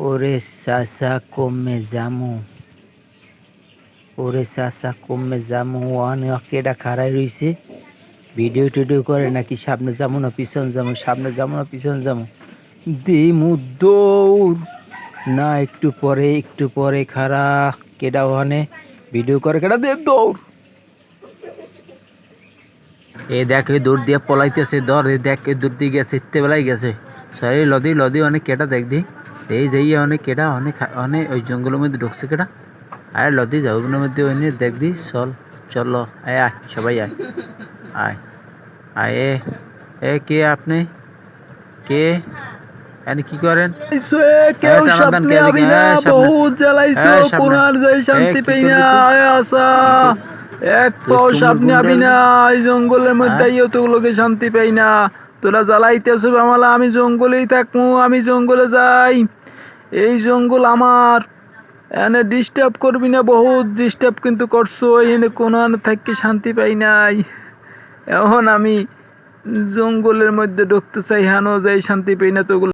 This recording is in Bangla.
ওরে চাচা কমে জামু, ওরে চাচা কমে জামু, অনেক কেডা খাড়াই রইছে ভিডিও টিডিও করে নাকি সামনে যাবো না পিছন যাবো, সামনে যাবো না পিছন যাবো, দিমু দৌড় না একটু পরে খাড়া কেডা ওখানে ভিডিও করে কেডা দে দৌড়। এ দেখ ওই দৌড় দিয়ে পলাইতেছে, ধর এ দেখ ওই দৌড় দিয়ে গেছে, ইত্তে বেলায় গেছে সরি লদি লদি অনেক কেডা দেখ দি এই যাইয়ে অনেক কেডা অনেক অনেক ওই জঙ্গলের মধ্যে ঢুকছে কেডা। আয় লদি যাও ওগুলোর মধ্যে ওই দেখ দি চল চলো আয় আয় সবাই আয় আয় আয় এ কে আপনি কে এনে কি করেন? কেউ সামনে আবি না, বহুত জ্বালাইছো কোনার যাই শান্তি পাই না, আসা এক পাও সামনে আবি না, এই জঙ্গলের মধ্যে তোগুলোকে শান্তি পাই না, তোরা জ্বালাইতেছ আমালা, আমি জঙ্গলেই থাকবো, আমি জঙ্গলে যাই, এই জঙ্গল আমার, এনে ডিস্টার্ব করবি না, বহুত ডিস্টার্ব কিন্তু করছো, এনে কোনো থাকি শান্তি পাই নাই, এখন আমি জঙ্গলের মধ্যে ঢুকতে চাই, হানো যাই শান্তি পাই না তোগুলো।